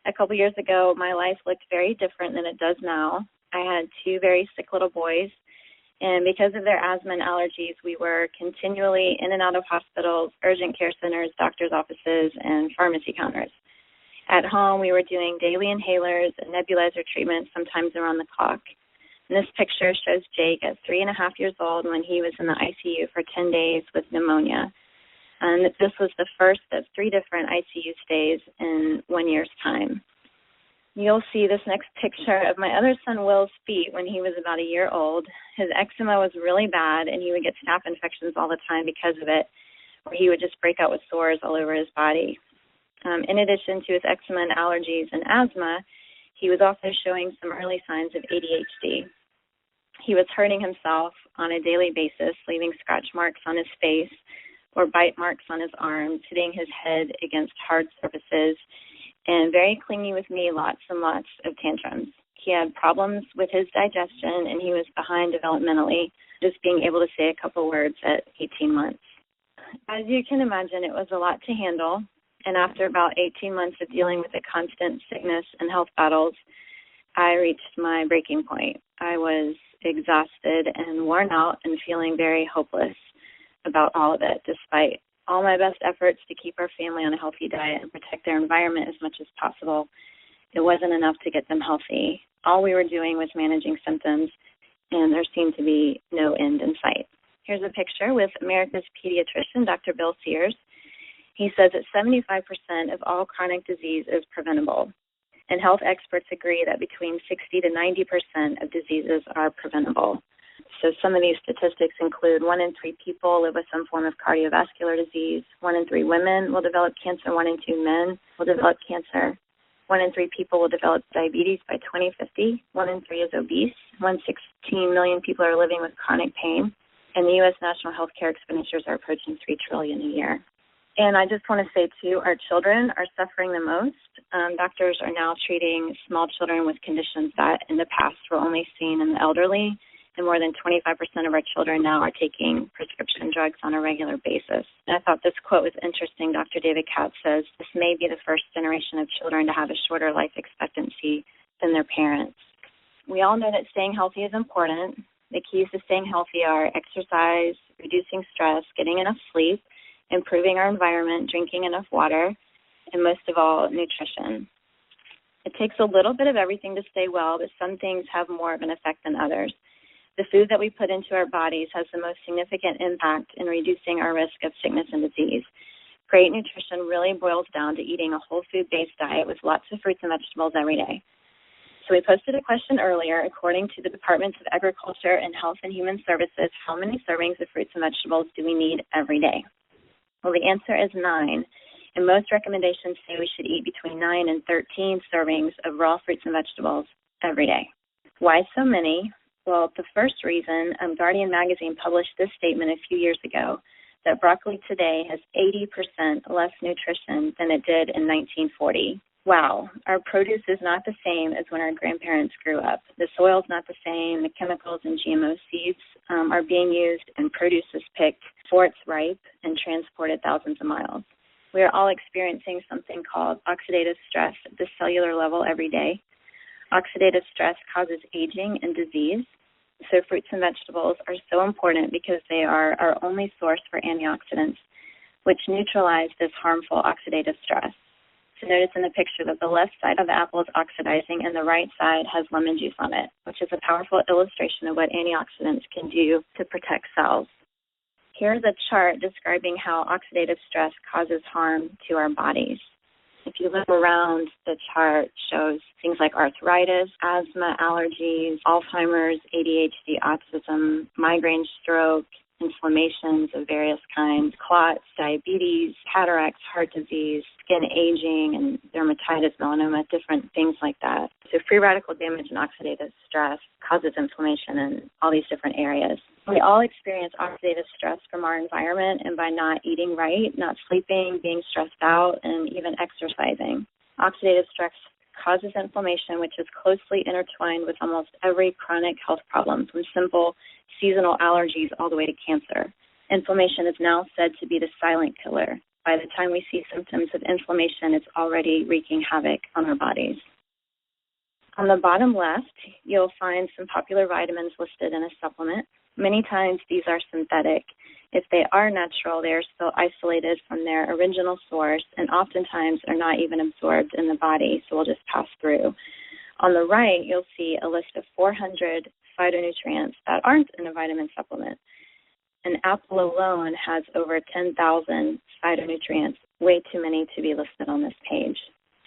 A couple years ago, my life looked very different than it does now. I had two very sick little boys, and because of their asthma and allergies, we were continually in and out of hospitals, urgent care centers, doctor's offices, and pharmacy counters. At home, we were doing daily inhalers and nebulizer treatments, sometimes around the clock. And this picture shows Jake at 3.5 years old when he was in the ICU for 10 days with pneumonia. And this was the first of 3 different ICU stays in 1 year's time. You'll see this next picture of my other son Will's feet when he was about 1 year old. His eczema was really bad, and he would get staph infections all the time because of it, where he would just break out with sores all over his body. In addition to his eczema and allergies and asthma, he was also showing some early signs of ADHD. He was hurting himself on a daily basis, leaving scratch marks on his face or bite marks on his arms, hitting his head against hard surfaces, and very clingy with me, lots and lots of tantrums. He had problems with his digestion, and he was behind developmentally, just being able to say a couple words at 18 months. As you can imagine, it was a lot to handle, and after about 18 months of dealing with the constant sickness and health battles, I reached my breaking point. I was exhausted and worn out and feeling very hopeless about all of it, despite all my best efforts to keep our family on a healthy diet and protect their environment as much as possible. It wasn't enough to get them healthy. All we were doing was managing symptoms, and there seemed to be no end in sight. Here's a picture with America's pediatrician, Dr. Bill Sears. He says that 75% of all chronic disease is preventable, and health experts agree that between 60 to 90% of diseases are preventable. So some of these statistics include 1 in 3 people live with some form of cardiovascular disease, 1 in 3 women will develop cancer, 1 in 2 men will develop cancer, 1 in 3 people will develop diabetes by 2050, 1 in 3 is obese, 116 million people are living with chronic pain, and the U.S. national healthcare expenditures are approaching $3 trillion a year. And I just want to say, too, our children are suffering the most. Doctors are now treating small children with conditions that in the past were only seen in the elderly, and more than 25% of our children now are taking prescription drugs on a regular basis. And I thought this quote was interesting. Dr. David Katz says, this may be the first generation of children to have a shorter life expectancy than their parents. We all know that staying healthy is important. The keys to staying healthy are exercise, reducing stress, getting enough sleep, improving our environment, drinking enough water, and most of all, nutrition. It takes a little bit of everything to stay well, but some things have more of an effect than others. The food that we put into our bodies has the most significant impact in reducing our risk of sickness and disease. Great nutrition really boils down to eating a whole food-based diet with lots of fruits and vegetables every day. So we posted a question earlier. According to the Departments of Agriculture and Health and Human Services, how many servings of fruits and vegetables do we need every day? Well, the answer is 9, and most recommendations say we should eat between 9 and 13 servings of raw fruits and vegetables every day. Why so many? Well, the first reason, Guardian magazine published this statement a few years ago, that broccoli today has 80% less nutrition than it did in 1940. Wow, our produce is not the same as when our grandparents grew up. The soil's not the same. The chemicals and GMO seeds are being used, and produce is picked before it's ripe and transported thousands of miles. We are all experiencing something called oxidative stress at the cellular level every day. Oxidative stress causes aging and disease. So fruits and vegetables are so important because they are our only source for antioxidants, which neutralize this harmful oxidative stress. So notice in the picture that the left side of the apple is oxidizing and the right side has lemon juice on it, which is a powerful illustration of what antioxidants can do to protect cells. Here's a chart describing how oxidative stress causes harm to our bodies. If you look around, the chart shows things like arthritis, asthma, allergies, Alzheimer's, ADHD, autism, migraine, stroke, inflammations of various kinds, clots, diabetes, cataracts, heart disease, skin aging, and dermatitis, melanoma, different things like that. So free radical damage and oxidative stress causes inflammation in all these different areas. We all experience oxidative stress from our environment and by not eating right, not sleeping, being stressed out, and even exercising. Oxidative stress causes inflammation, which is closely intertwined with almost every chronic health problem, from simple seasonal allergies all the way to cancer. Inflammation is now said to be the silent killer by the time we see symptoms of inflammation, it's already wreaking havoc on our bodies. On the bottom left, you'll find some popular vitamins listed in a supplement. Many times these are synthetic. If they are natural, they are still isolated from their original source and oftentimes are not even absorbed in the body, so will just pass through. On the right, you'll see a list of 400 phytonutrients that aren't in a vitamin supplement. An apple alone has over 10,000 phytonutrients, way too many to be listed on this page.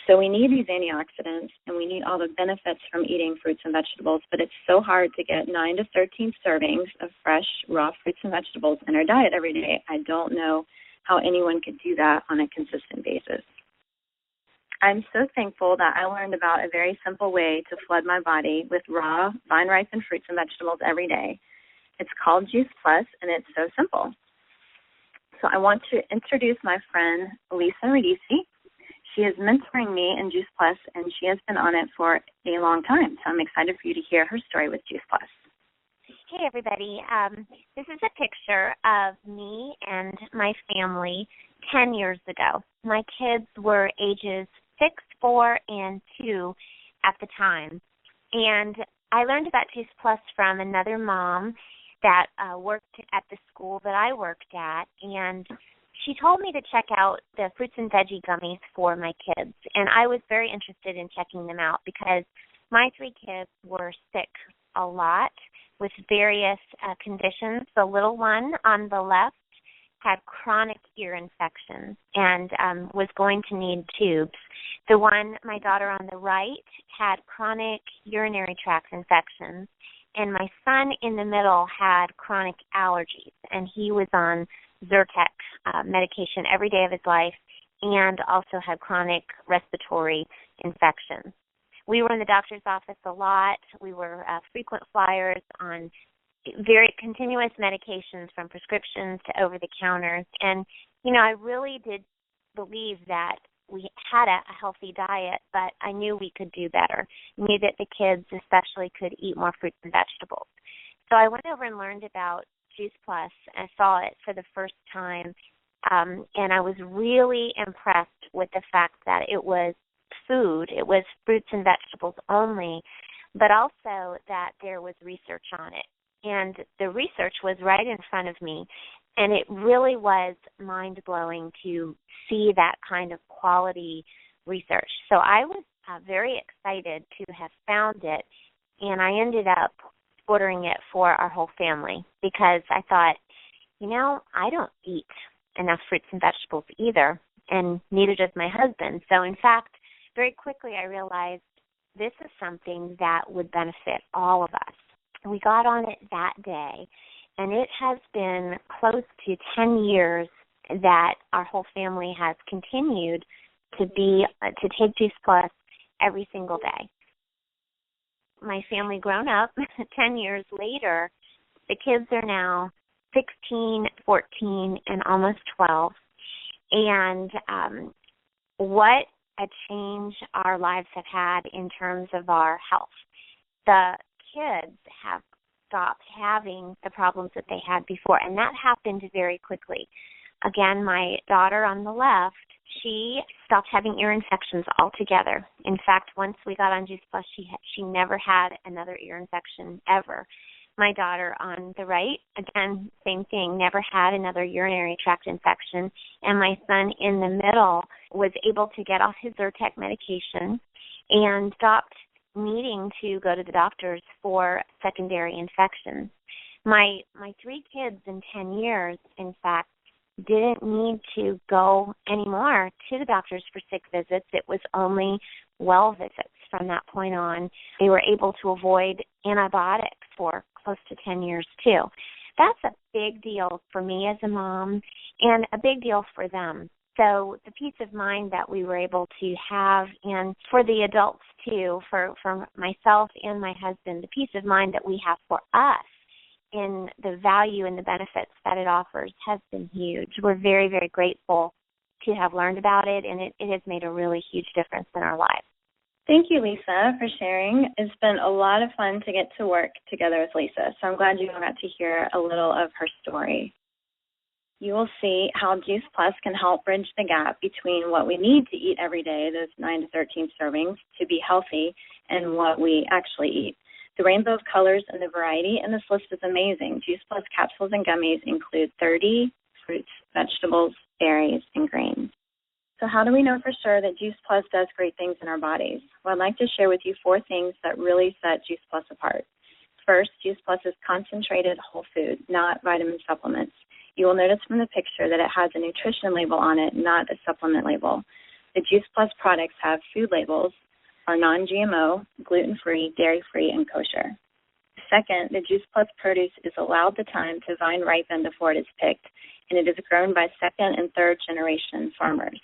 So we need these antioxidants, and we need all the benefits from eating fruits and vegetables, but it's so hard to get 9 to 13 servings of fresh, raw fruits and vegetables in our diet every day. I don't know how anyone could do that on a consistent basis. I'm so thankful that I learned about a very simple way to flood my body with raw, vine-ripened fruits and vegetables every day. It's called Juice Plus, and it's so simple. So I want to introduce my friend, Lisa Radici. She is mentoring me in Juice Plus, and she has been on it for a long time. So I'm excited for you to hear her story with Juice Plus. Hey, everybody. This is a picture of me and my family 10 years ago. My kids were ages 6, 4, and 2 at the time. And I learned about Juice Plus from another mom that worked at the school that I worked at, and she told me to check out the fruits and veggie gummies for my kids, and I was very interested in checking them out because my 3 kids were sick a lot with various conditions. The little one on the left had chronic ear infections and was going to need tubes. The one, my daughter on the right, had chronic urinary tract infections, and my son in the middle had chronic allergies, and he was on Zyrtec medication every day of his life and also had chronic respiratory infections. We were in the doctor's office a lot. We were frequent flyers on very continuous medications from prescriptions to over-the-counters. And, you know, I really did believe that we had a healthy diet, but I knew we could do better. I knew that the kids especially could eat more fruits and vegetables. So I went over and learned about Juice Plus and saw it for the first time, and I was really impressed with the fact that it was food, it was fruits and vegetables only, but also that there was research on it. And the research was right in front of me, and it really was mind-blowing to see that kind of quality research. So I was very excited to have found it, and I ended up ordering it for our whole family because I thought, you know, I don't eat enough fruits and vegetables either, and neither does my husband. So, in fact, very quickly I realized this is something that would benefit all of us. We got on it that day, and it has been close to 10 years that our whole family has continued to take Juice Plus every single day. My family grown up 10 years later. The kids are now 16, 14, and almost 12. And what a change our lives have had in terms of our health. The kids have stopped having the problems that they had before, and that happened very quickly. Again, my daughter on the left, she stopped having ear infections altogether. In fact, once we got on Juice Plus, she never had another ear infection ever. My daughter on the right, again, same thing, never had another urinary tract infection. And my son in the middle was able to get off his Zyrtec medication and stopped needing to go to the doctors for secondary infections. My 3 kids in 10 years, in fact, didn't need to go anymore to the doctors for sick visits. It was only well visits from that point on. They were able to avoid antibiotics for close to 10 years too. That's a big deal for me as a mom and a big deal for them. So the peace of mind that we were able to have, and for the adults too, for myself and my husband, the peace of mind that we have for us in the value and the benefits that it offers has been huge. We're very, very grateful to have learned about it, and it has made a really huge difference in our lives. Thank you, Lisa, for sharing. It's been a lot of fun to get to work together with Lisa, so I'm glad you got to hear a little of her story. you will see how Juice Plus can help bridge the gap between what we need to eat every day, those 9 to 13 servings, to be healthy, and what we actually eat. The rainbow of colors and the variety in this list is amazing. Juice Plus capsules and gummies include 30 fruits, vegetables, berries, and grains. So how do we know for sure that Juice Plus does great things in our bodies? Well, I'd like to share with you 4 things that really set Juice Plus apart. First, Juice Plus is concentrated whole food, not vitamin supplements. You will notice from the picture that it has a nutrition label on it, not a supplement label. The Juice Plus products have food labels, are non-GMO, gluten-free, dairy-free, and kosher. Second, the Juice Plus produce is allowed the time to vine ripen before it is picked, and it is grown by second and third generation farmers.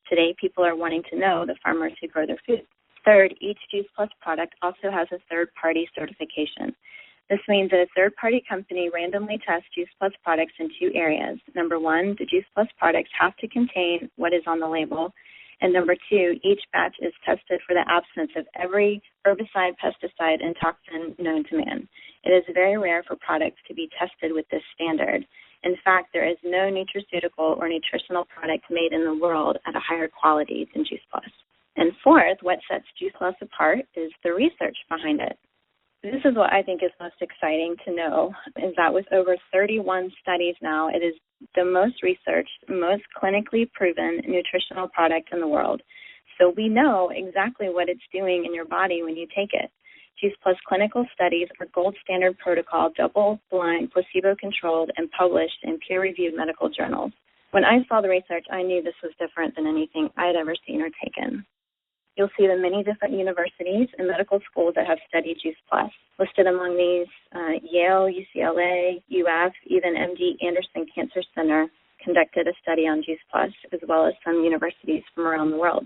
Today, people are wanting to know the farmers who grow their food. Third, each Juice Plus product also has a third-party certification. This means that a third-party company randomly tests Juice Plus products in 2 areas. Number 1, the Juice Plus products have to contain what is on the label. And number 2, each batch is tested for the absence of every herbicide, pesticide, and toxin known to man. It is very rare for products to be tested with this standard. In fact, there is no nutraceutical or nutritional product made in the world at a higher quality than Juice Plus. And fourth, what sets Juice Plus apart is the research behind it. This is what I think is most exciting to know, is that with over 31 studies now, it is the most researched, most clinically proven nutritional product in the world. So we know exactly what it's doing in your body when you take it. Juice Plus clinical studies are gold standard protocol, double-blind, placebo-controlled, and published in peer-reviewed medical journals. When I saw the research, I knew this was different than anything I had ever seen or taken. You'll see the many different universities and medical schools that have studied Juice Plus. Listed among these, Yale, UCLA, UF, even MD Anderson Cancer Center conducted a study on Juice Plus, as well as some universities from around the world.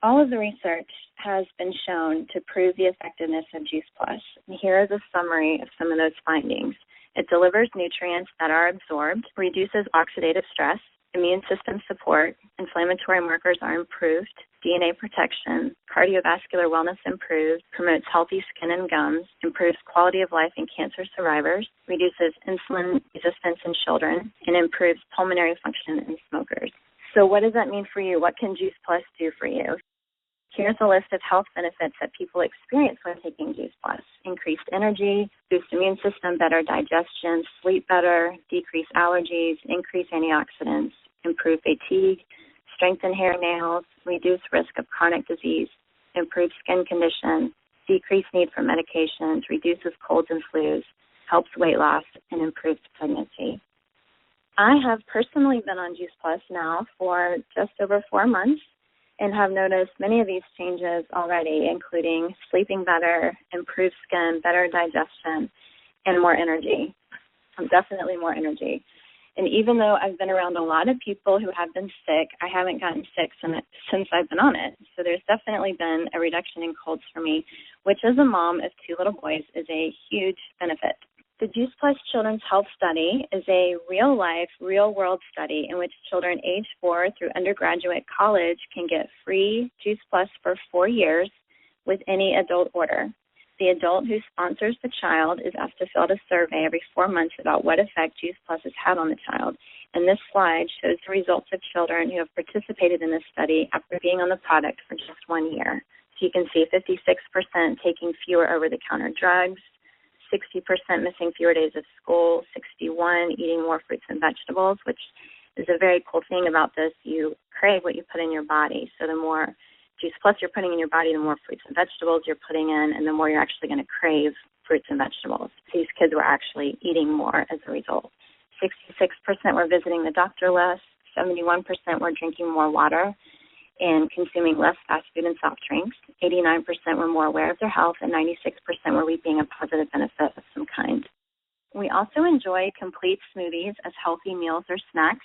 All of the research has been shown to prove the effectiveness of Juice Plus. And here is a summary of some of those findings. It delivers nutrients that are absorbed, reduces oxidative stress, immune system support, inflammatory markers are improved, DNA protection, cardiovascular wellness improved, promotes healthy skin and gums, improves quality of life in cancer survivors, reduces insulin resistance in children, and improves pulmonary function in smokers. So what does that mean for you? What can Juice Plus do for you? Here's a list of health benefits that people experience when taking Juice Plus. Increased energy, boost immune system, better digestion, sleep better, decrease allergies, increase antioxidants, improve fatigue, strengthen hair and nails, reduce risk of chronic disease, improve skin condition, decrease need for medications, reduces colds and flus, helps weight loss, and improves pregnancy. I have personally been on Juice Plus now for just over 4 months and have noticed many of these changes already, including sleeping better, improved skin, better digestion, and more energy. Definitely more energy. And even though I've been around a lot of people who have been sick, I haven't gotten sick since I've been on it. So there's definitely been a reduction in colds for me, which as a mom of 2 little boys is a huge benefit. The Juice Plus Children's Health Study is a real-life, real-world study in which children age 4 through undergraduate college can get free Juice Plus for 4 years with any adult order. The adult who sponsors the child is asked to fill out a survey every 4 months about what effect Juice Plus has had on the child. And this slide shows the results of children who have participated in this study after being on the product for just 1 year. So you can see 56% taking fewer over-the-counter drugs, 60% missing fewer days of school, 61 eating more fruits and vegetables, which is a very cool thing about this. You crave what you put in your body. So the more Juice Plus you're putting in your body, the more fruits and vegetables you're putting in, and the more you're actually going to crave fruits and vegetables. These kids were actually eating more as a result. 66% were visiting the doctor less, 71% were drinking more water, and consuming less fast food and soft drinks. 89% were more aware of their health, and 96% were reaping a positive benefit of some kind. We also enjoy complete smoothies as healthy meals or snacks.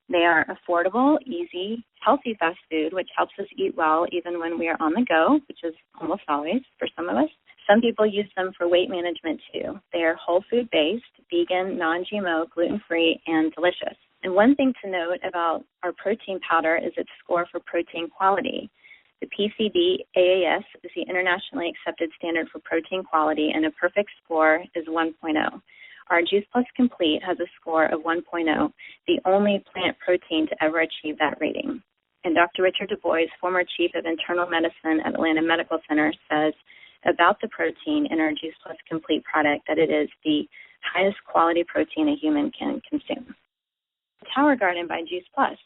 They are affordable, easy, healthy fast food, which helps us eat well even when we are on the go, which is almost always for some of us. Some people use them for weight management too. They are whole food based, vegan, non-GMO, gluten-free, and delicious. And one thing to note about our protein powder is its score for protein quality. The PCB-AAS is the internationally accepted standard for protein quality, and a perfect score is 1.0. Our Juice Plus Complete has a score of 1.0, the only plant protein to ever achieve that rating. And Dr. Richard Du Bois, former chief of internal medicine at Atlanta Medical Center, says about the protein in our Juice Plus Complete product that it is the highest quality protein a human can consume. Tower Garden by Juice Plus.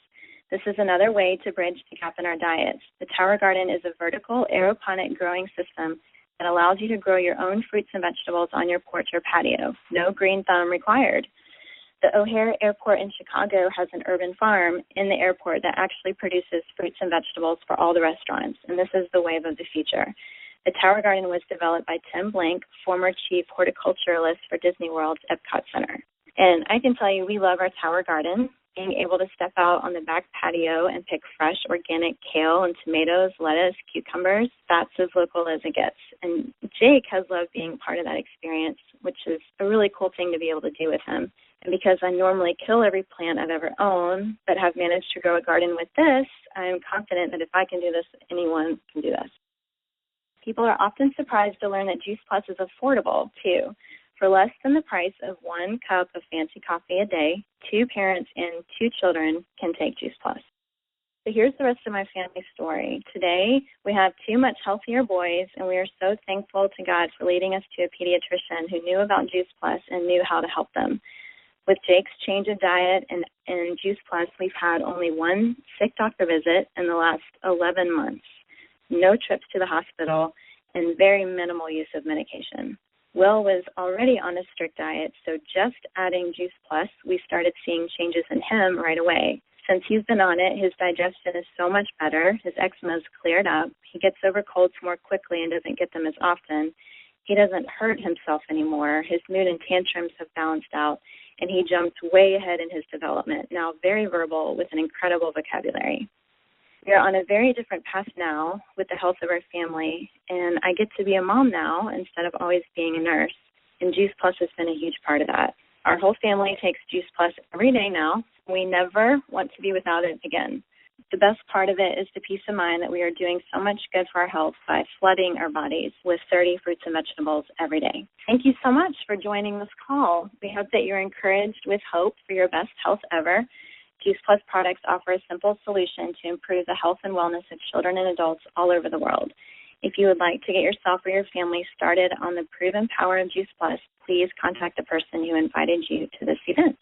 This is another way to bridge the gap in our diets. The Tower Garden is a vertical aeroponic growing system that allows you to grow your own fruits and vegetables on your porch or patio. No green thumb required. The O'Hare Airport in Chicago has an urban farm in the airport that actually produces fruits and vegetables for all the restaurants, and this is the wave of the future. The Tower Garden was developed by Tim Blank, former chief horticulturalist for Disney World's Epcot Center. And I can tell you we love our Tower Garden. Being able to step out on the back patio and pick fresh organic kale and tomatoes, lettuce, cucumbers, that's as local as it gets. And Jake has loved being part of that experience, which is a really cool thing to be able to do with him. And because I normally kill every plant I've ever owned, but have managed to grow a garden with this, I'm confident that if I can do this, anyone can do this. People are often surprised to learn that Juice Plus is affordable, too. For less than the price of 1 cup of fancy coffee a day, 2 parents and 2 children can take Juice Plus. So here's the rest of my family story. Today, we have 2 much healthier boys, and we are so thankful to God for leading us to a pediatrician who knew about Juice Plus and knew how to help them. With Jake's change of diet and Juice Plus, we've had only 1 sick doctor visit in the last 11 months, no trips to the hospital, and very minimal use of medication. Will was already on a strict diet, so just adding Juice Plus, we started seeing changes in him right away. Since he's been on it, his digestion is so much better. His eczema's cleared up. He gets over colds more quickly and doesn't get them as often. He doesn't hurt himself anymore. His mood and tantrums have balanced out, and he jumps way ahead in his development, now very verbal with an incredible vocabulary. We are on a very different path now with the health of our family, and I get to be a mom now instead of always being a nurse, and Juice Plus has been a huge part of that. Our whole family takes Juice Plus every day now. We never want to be without it again. The best part of it is the peace of mind that we are doing so much good for our health by flooding our bodies with 30 fruits and vegetables every day. Thank you so much for joining this call. We hope that you're encouraged with hope for your best health ever. Juice Plus products offer a simple solution to improve the health and wellness of children and adults all over the world. If you would like to get yourself or your family started on the proven power of Juice Plus, please contact the person who invited you to this event.